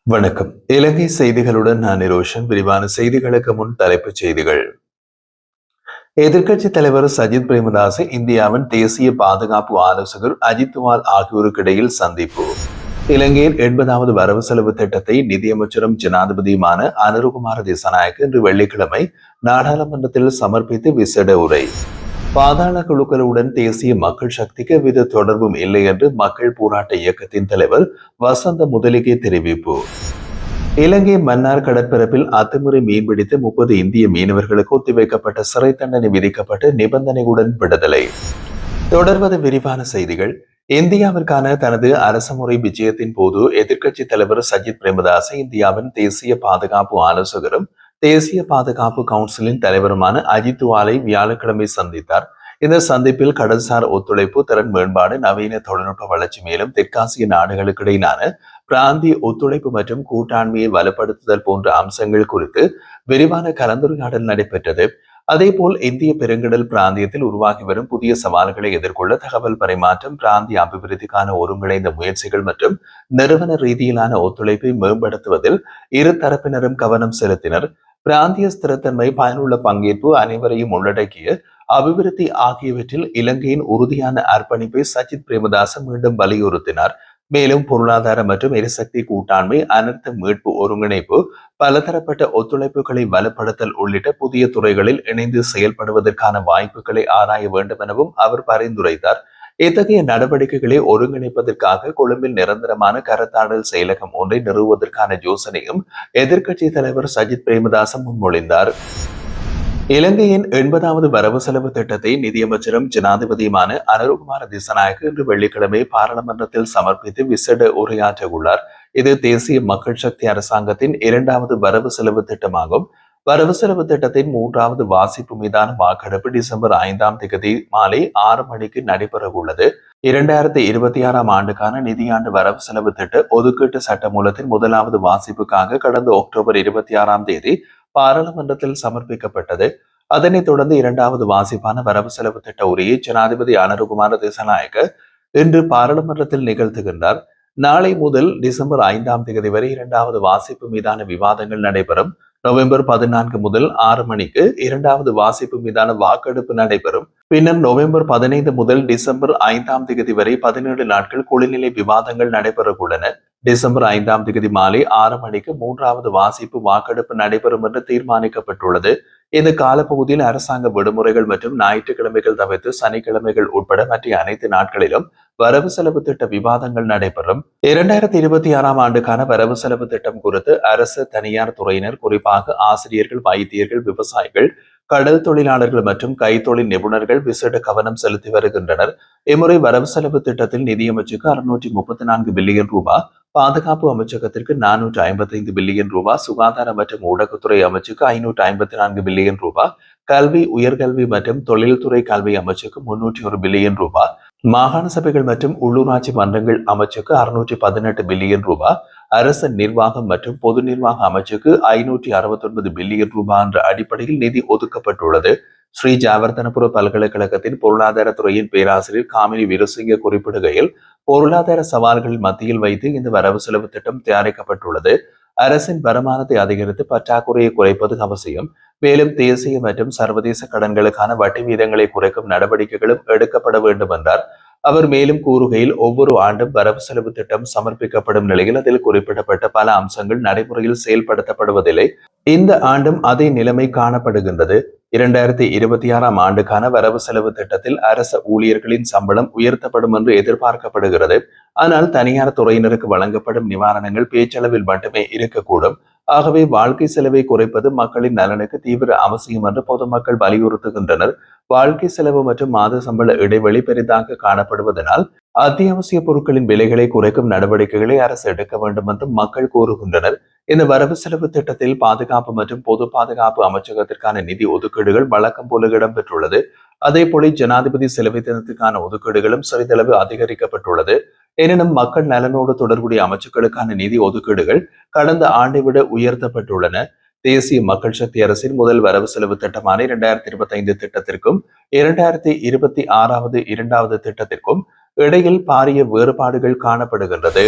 வணக்கம். இலங்கை செய்திகளுடன் நான் நிரோஷன். விரிவான செய்திகளுக்கு முன் தலைப்புச் செய்திகள். எதிர்க்கட்சித் தலைவர் சஜித் பிரேமதாச இந்தியாவின் தேசிய பாதுகாப்பு ஆலோசகர் அஜித் துவால் ஆகியோருக்கு இடையில் சந்திப்பு. இலங்கையின் 80வது வரவு செலவு திட்டத்தை நிதியமைச்சரும் ஜனாதிபதியுமான அனுருகுமார திசாநாயக்க இன்று வெள்ளிக்கிழமை நாடாளுமன்றத்தில் சமர்ப்பித்து விசேட உரை. பாதாள குழுக்களுடன் தேசிய மக்கள் சக்திக்கு எவ்வித தொடர்பும் இல்லை என்று மக்கள் போராட்ட இயக்கத்தின் தலைவர் வசந்த முதலிகே தெரிவிப்பு. இலங்கை மன்னார் கடற்பரப்பில் அத்துமுறை மீன்பிடித்து 30 இந்திய மீனவர்களுக்கு ஒத்திவைக்கப்பட்ட சிறை தண்டனை விதிக்கப்பட்டு நிபந்தனையுடன் விடுதலை. தொடர்வது விரிவான செய்திகள். இந்தியாவிற்கான தனது அரசுமுறை விஜயத்தின் போது எதிர்க்கட்சித் தலைவர் சஜித் பிரேமதாச இந்தியாவின் தேசிய பாதுகாப்பு ஆலோசகரும் தேசிய பாதுகாப்பு கவுன்சிலின் தலைவருமான அஜித் துவாலை வியாழக்கிழமை சந்தித்தார். இந்த சந்திப்பில் கடல்சார் ஒத்துழைப்பு, திறன் மேம்பாடு, நவீன தொழில்நுட்ப வளர்ச்சி, மேலும் தெற்காசிய நாடுகளுக்கு இடையிலான பிராந்திய ஒத்துழைப்பு மற்றும் கூட்டாண்மையை வலுப்படுத்துதல் போன்ற அம்சங்கள் குறித்து விரிவான கலந்துரையாடல் நடைபெற்றது. அதேபோல் இந்திய பெருங்கடல் பிராந்தியத்தில் உருவாகி வரும் புதிய சவால்களை எதிர்கொள்ள தகவல் பரிமாற்றம், பிராந்திய அபிவிருத்திக்கான ஒருங்கிணைந்த முயற்சிகள் மற்றும் நிறுவன ரீதியிலான ஒத்துழைப்பை மேம்படுத்துவதில் இரு தரப்பினரும் கவனம் செலுத்தினர். பிராந்திய ஸ்திரத்தன்மை, பயனுள்ள பங்கேற்பு, அனைவரையும் உள்ளடக்கிய அபிவிருத்தி ஆகியவற்றில் இலங்கையின் உறுதியான அர்ப்பணிப்பை சஜித் பிரேமதாச மீண்டும் வலியுறுத்தினார். மேலும் பொருளாதார மற்றும் எரிசக்தி கூட்டாண்மை, அனர்த்த மீட்பு ஒருங்கிணைப்பு, பலதரப்பட்ட ஒத்துழைப்புகளை வலுப்படுத்தல் உள்ளிட்ட புதிய துறைகளில் இணைந்து செயல்படுவதற்கான வாய்ப்புகளை ஆராய வேண்டும் எனவும் அவர் பரிந்துரைத்தார். இத்தகைய நடவடிக்கைகளை ஒருங்கிணைப்பதற்காக கொழும்பில் நிரந்தரமான கருத்தாடல் செயலகம் ஒன்றை நிறுவுவதற்கான யோசனையும் எதிர்க்கட்சி தலைவர் சஜித் பிரேமதாச முன்மொழிந்தார். இலங்கையின் 80வது வரவு செலவு திட்டத்தை நிதியமைச்சரும் ஜனாதிபதியுமான அனுருகுமார திசாநாயக்க இன்று வெள்ளிக்கிழமை பாராளுமன்றத்தில் சமர்ப்பித்து விசேட உரையாற்ற உள்ளார். இது தேசிய மக்கள் சக்தி அரசாங்கத்தின் 2வது வரவு செலவு திட்டமாகும். வரவு செலவு திட்டத்தின் 3வது வாசிப்பு மீதான வாக்கெடுப்பு டிசம்பர் 5ஆம் தேதி மாலை 6 மணிக்கு நடைபெறவுள்ளது. 2026ஆம் ஆண்டுக்கான நிதியாண்டு வரவு செலவு திட்ட ஒதுக்கீட்டு சட்டமூலத்தின் 1வது வாசிப்புக்காக கடந்த அக்டோபர் 26ஆம் தேதி பாராளுமன்றத்தில் சமர்ப்பிக்கப்பட்டது. அதனைத் தொடர்ந்து 2வது வாசிப்பான வரவு செலவு திட்ட உரையை ஜனாதிபதி அனுருகுமார திசாநாயக்க இன்று பாராளுமன்றத்தில் நிகழ்த்துகின்றார். நாளை முதல் டிசம்பர் 5ஆம் தேதி வரை 2வது வாசிப்பு மீதான விவாதங்கள் நடைபெறும். நவம்பர் 14 முதல் 6 மணிக்கு 2வது வாசிப்பு மீதான வாக்கெடுப்பு நடைபெறும். பின்னர் நவம்பர் 15 முதல் டிசம்பர் 5ஆம் தேதி வரை 17 நாட்கள் குளிர்நிலை விவாதங்கள் நடைபெறவுள்ளன. டிசம்பர் 5ஆம் தேதி மாலை 6 மணிக்கு 3வது வாசிப்பு வாக்கெடுப்பு நடைபெறும் என்று தீர்மானிக்கப்பட்டுள்ளது. இந்த காலப்பகுதியில் அரசாங்க விடுமுறைகள் மற்றும் ஞாயிற்றுக்கிழமைகள் தவிர்த்து சனிக்கிழமைகள் உட்பட மற்ற அனைத்து நாட்களிலும் வரவு செலவு திட்ட விவாதங்கள் நடைபெறும். 2026ஆம் ஆண்டுக்கான வரவு செலவு திட்டம் குறித்து அரசு, தனியார் துறையினர், குறிப்பாக ஆசிரியர்கள், வைத்தியர்கள், விவசாயிகள், கடல் தொழிலாளர்கள் மற்றும் கைத்தொழில் நிபுணர்கள் விசேட கவனம் செலுத்தி வருகின்றனர். இம்முறை வரவு செலவு திட்டத்தில் நிதியமைச்சுக்கு 634 பில்லியன் ரூபாய், பாதுகாப்பு அமைச்சகத்திற்கு 455 பில்லியன் ரூபாய், சுகாதார மற்றும் ஊடகத்துறை அமைச்சுக்கு 554 பில்லியன் ரூபாய், கல்வி, உயர்கல்வி மற்றும் தொழில்துறை கல்வி அமைச்சுக்கு 301 பில்லியன் ரூபாய், மாகாண சபைகள் மற்றும் உள்ளூராட்சி மன்றங்கள் அமைச்சுக்கு 618 பில்லியன் ரூபாய், அரசு நிர்வாகம் மற்றும் பொது நிர்வாக அமைச்சுக்கு 569 பில்லியன் ரூபாய் என்ற அடிப்படையில் நிதி ஒதுக்கப்பட்டுள்ளது. ஸ்ரீ ஜாவர்தனபுர பல்கலைக்கழகத்தின் பொருளாதார துறையின் பேராசிரியர் காமினி வீரசிங்க குறிப்பிடுகையில், பொருளாதார சவால்கள் மத்தியில் வைத்து இந்த வரவு செலவு திட்டம் தயாரிக்கப்பட்டுள்ளது. அரசின் வருமானத்தை அதிகரித்து பற்றாக்குறையை குறைப்பது அவசியம். மேலும் தேசிய மற்றும் சர்வதேச கடன்களுக்கான வட்டி வீதங்களை குறைக்கும் நடவடிக்கைகளும் எடுக்கப்பட வேண்டும் என்றார். அவர் மேலும் கூறுகையில், ஒவ்வொரு ஆண்டும் வரவு செலவு திட்டம் சமர்ப்பிக்கப்படும் நிலையில் அதில் குறிப்பிடப்பட்ட பல அம்சங்கள் நடைமுறையில் செயல்படுத்தப்படுவதில்லை. இந்த ஆண்டும் அதே நிலைமை காணப்படுகின்றது. 2026ஆம் ஆண்டுக்கான வரவு செலவு திட்டத்தில் அரச ஊழியர்களின் சம்பளம் உயர்த்தப்படும் என்று எதிர்பார்க்கப்படுகிறது. ஆனால் தனியார் துறையினருக்கு வழங்கப்படும் நிவாரணங்கள் பேச்சளவில் மட்டுமே இருக்கக்கூடும். ஆகவே வாழ்க்கை செலவை குறைப்பது மக்களின் நலனுக்கு தீவிர அவசியம் என்று பொதுமக்கள் வலியுறுத்துகின்றனர். வாழ்க்கை செலவு மற்றும் மாத சம்பள இடைவெளி பெரிதாக காணப்படுவதனால் அத்தியாவசிய பொருட்களின் விலைகளை குறைக்கும் நடவடிக்கைகளை அரசு எடுக்க வேண்டும் என்று மக்கள் கூறுகின்றனர். இந்த வரவு செலவு திட்டத்தில் பாதுகாப்பு மற்றும் பொது பாதுகாப்பு அமைச்சகத்திற்கான நிதி ஒதுக்கீடுகள் வழக்கம் போல இடம்பெற்றுள்ளது. அதே போல ஜனாதிபதி செலவு தினத்துக்கான ஒதுக்கீடுகளும் சிறிதளவு அதிகரிக்கப்பட்டுள்ளது. எனினும் மக்கள் நலனோடு தொடர்புடைய அமைச்சுக்களுக்கான நிதி ஒதுக்கீடுகள் கடந்த ஆண்டை விட உயர்த்தப்பட்டுள்ளன. தேசிய மக்கள் சக்தி அரசின் முதல் வரவு செலவு திட்டமான 2025 திட்டத்திற்கும் 2026வது 2வது திட்டத்திற்கும் இடையில் பாரிய வேறுபாடுகள் காணப்படுகின்றது.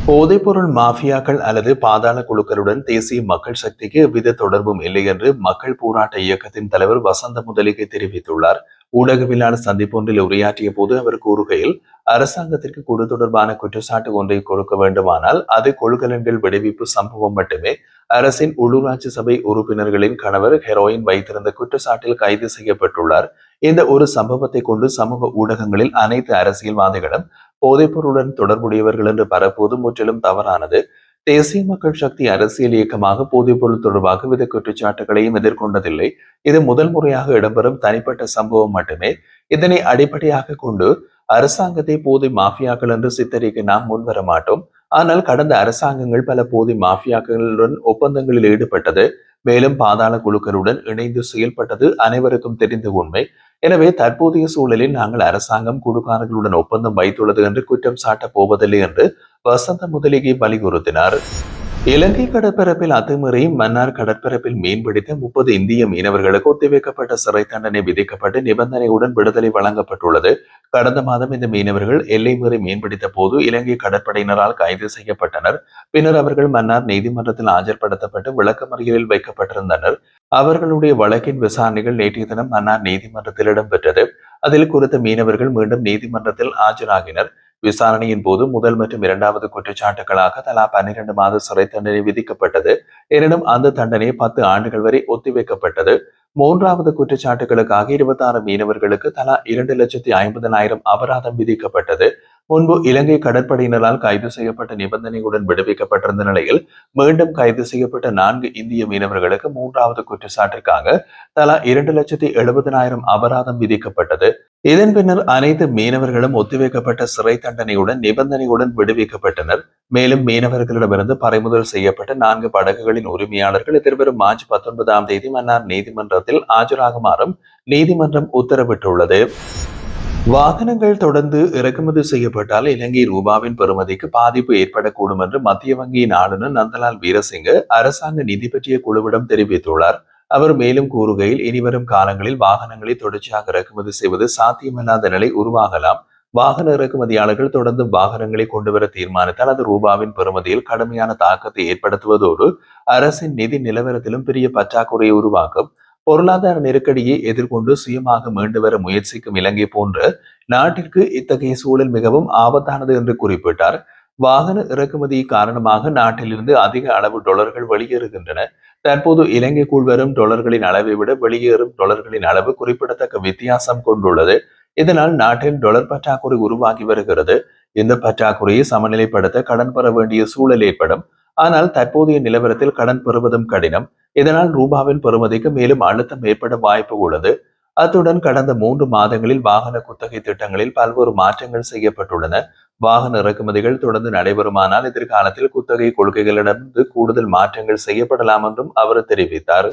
போதைப்பொருள் மாஃபியாக்கள் அல்லது பாதாள குழுக்களுடன் தேசிய மக்கள் சக்திக்கு எவ்வித தொடர்பும் இல்லை என்று மக்கள் போராட்ட இயக்கத்தின் தலைவர் வசந்த முதலிகை தெரிவித்துள்ளார். ஊடகவியலாளர் சந்திப்பொன்றில் உரையாற்றிய போது அவர் கூறுகையில், அரசாங்கத்திற்கு குழு தொடர்பான குற்றச்சாட்டு ஒன்றை கொடுக்க வேண்டுமானால் அது கொள்கலன்கள் விடுவிப்பு சம்பவம் மட்டுமே. அரசின் உள்ளூராட்சி சபை உறுப்பினர்களின் கணவர் ஹெரோயின் வைத்திருந்த குற்றச்சாட்டில் கைது செய்யப்பட்டுள்ளார். இந்த ஒரு சம்பவத்தை கொண்டு சமூக ஊடகங்களில் அனைத்து அரசியல்வாதிகளும் போதைப்பொருளுடன் தொடர்புடையவர்கள் என்று பரப்புவது முற்றிலும் தவறானது. தேசிய மக்கள் சக்தி அரசியல் இயக்கமாக போதைப்பொருள் தொடர்பாக வித குற்றச்சாட்டுகளையும் எதிர்கொண்டதில்லை. இது முதல் முறையாக இடம்பெறும் தனிப்பட்ட சம்பவம் மட்டுமே. இதனை அடிப்படையாக கொண்டு அரசாங்கத்தை போதை மாஃபியாக்கள் என்று சித்தரிக்க நாம் முன்வர மாட்டோம். ஆனால் கடந்த அரசாங்கங்கள் பல போதை மாஃபியாக்களுடன் ஒப்பந்தங்களில் ஈடுபட்டது, மேலும் பாதாள குழுக்களுடன் இணைந்து செயல்பட்டது அனைவருக்கும் தெரிந்த உண்மை. எனவே தற்போதைய சூழலில் நாங்கள் அரசாங்கம் குழுக்காரர்களுடன் ஒப்பந்தம் வைத்துள்ளது என்று குற்றம் சாட்டப் போவதில்லை என்று வசந்த முதலிகை வலியுறுத்தினார். இலங்கை கடற்பரப்பில் அத்துமீறி மன்னார் கடற்பரப்பில் மீன்பிடித்த 30 இந்திய மீனவர்களுக்கு ஒத்திவைக்கப்பட்ட சிறை தண்டனை விதிக்கப்பட்டு நிபந்தனையுடன் விடுதலை வழங்கப்பட்டுள்ளது. கடந்த மாதம் இந்த மீனவர்கள் எல்லை மீறி மீன்பிடித்த போது இலங்கை கடற்படையினரால் கைது செய்யப்பட்டனர். பின்னர் அவர்கள் மன்னார் நீதிமன்றத்தில் ஆஜர்படுத்தப்பட்டு விளக்கமறியலில் வைக்கப்பட்டிருந்தனர். அவர்களுடைய வழக்கின் விசாரணைகள் நேற்றைய தினம் மன்னார் நீதிமன்றத்தில் இடம்பெற்றது. அதில் குறித்த மீனவர்கள் மீண்டும் நீதிமன்றத்தில் ஆஜராகினர். விசாரணையின் போது முதல் மற்றும் இரண்டாவது குற்றச்சாட்டுகளாக தலா 12 மாத சிறை தண்டனை விதிக்கப்பட்டது. எனினும் அந்த தண்டனை 10 ஆண்டுகள் வரை ஒத்திவைக்கப்பட்டது. மூன்றாவது குற்றச்சாட்டுகளுக்காக 26 மீனவர்களுக்கு தலா 2,50,000 அபராதம் விதிக்கப்பட்டது. முன்பு இலங்கை கடற்படையினரால் கைது செய்யப்பட்ட நிபந்தனையுடன் விடுவிக்கப்பட்டிருந்த நிலையில் மீண்டும் கைது செய்யப்பட்ட 4 இந்திய மீனவர்களுக்கு மூன்றாவது குற்றச்சாட்டிற்காக தலா 2,70,000 அபராதம் விதிக்கப்பட்டது. இதன் பின்னர் அனைத்து மீனவர்களும் ஒத்திவைக்கப்பட்ட சிறை தண்டனையுடன் நிபந்தனையுடன் விடுவிக்கப்பட்டனர். மேலும் மீனவர்களிடமிருந்து பறிமுதல் செய்யப்பட்ட 4 படகுகளின் உரிமையாளர்கள் எதிர்வரும் மார்ச் 19ஆம் தேதி மன்னார் நீதிமன்றத்தில் ஆஜராகுமாறும் நீதிமன்றம் உத்தரவிட்டுள்ளது. வாகனங்கள் தொடர்ந்து இறக்குமதி செய்யப்பட்டால் இலங்கை ரூபாவின் பெறுமதிக்கு பாதிப்பு ஏற்படக்கூடும் என்று மத்திய வங்கியின் ஆளுநர் நந்தலால் வீரசிங்க அரசாங்க நிதி பற்றிய குழுவிடம் தெரிவித்துள்ளார். அவர் மேலும் கூறுகையில், இனிவரும் காலங்களில் வாகனங்களை தொடர்ச்சியாக இறக்குமதி செய்வது சாத்தியமில்லாத நிலை உருவாகலாம். வாகன இறக்குமதியாளர்கள் தொடர்ந்து வாகனங்களை கொண்டுவர தீர்மானித்தால் அது ரூபாவின் பெறுமதியில் கடுமையான தாக்கத்தை ஏற்படுத்துவதோடு அரசின் நிதி நிலவரத்திலும் பெரிய பற்றாக்குறையை உருவாக்கும். பொருளாதார நெருக்கடியை எதிர்கொண்டு சுயமாக மீண்டு வர முயற்சிக்கும் இலங்கை போன்ற நாட்டிற்கு இத்தகைய சூழல் மிகவும் ஆபத்தானது என்று குறிப்பிட்டார். வாகன இறக்குமதி காரணமாக நாட்டிலிருந்து அதிக அளவு டொலர்கள் வெளியேறுகின்றன. தற்போது இலங்கைக்குள் வரும் டொலர்களின் அளவை விட வெளியேறும் டொலர்களின் அளவு குறிப்பிடத்தக்க வித்தியாசம் கொண்டுள்ளது. இதனால் நாட்டில் டொலர் பற்றாக்குறை உருவாகி வருகிறது. இந்த பற்றாக்குறையை சமநிலைப்படுத்த கடன் பெற வேண்டிய சூழல் ஏற்படும். ஆனால் தற்போதைய நிலவரத்தில் கடன் பெறுவதும் கடினம். இதனால் ரூபாவின் பெறுமதிக்கு மேலும் அழுத்தம் ஏற்பட வாய்ப்பு உள்ளது. அத்துடன் கடந்த 3 மாதங்களில் வாகன குத்தகை திட்டங்களில் பல்வேறு மாற்றங்கள் செய்யப்பட்டுள்ளன. வாகன இறக்குமதிகள் தொடர்ந்து நடைபெறுமானால் எதிர்காலத்தில் குத்தகை கொள்கைகளிடமிருந்து கூடுதல் மாற்றங்கள் செய்யப்படலாம் என்றும் அவர் தெரிவித்தார்.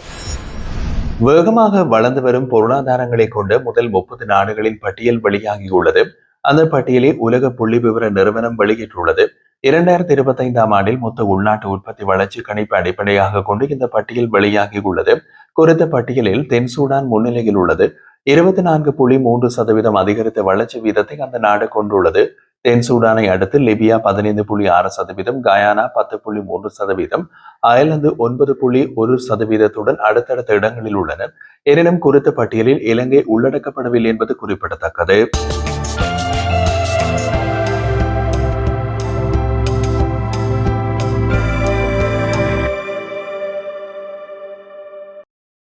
வேகமாக வளர்ந்து வரும் பொருளாதாரங்களை கொண்ட முதல் 30 நாடுகளின் பட்டியல் வெளியாகியுள்ளது. அந்த பட்டியலை உலக புள்ளி விவர நிறுவனம் வெளியிட்டுள்ளது. 2025ஆம் ஆண்டில் மொத்த உள்நாட்டு உற்பத்தி வளர்ச்சி கணிப்பு அடிப்படையாக கொண்டு இந்த பட்டியல் வெளியாகியுள்ளது. குறித்த பட்டியலில் தென் சூடான் முன்னிலையில் உள்ளது. 24.3% அதிகரித்த வளர்ச்சி வீதத்தை அந்த நாடு கொண்டுள்ளது. தென் சூடானை அடுத்து லிபியா 15.6%, கயானா 10.3%, அயர்லாந்து 9.1%, அடுத்தடுத்த இடங்களில் உள்ளன. எனினும் குறித்த பட்டியலில் இலங்கை உள்ளடக்கப்படவில்லை என்பது குறிப்பிடத்தக்கது.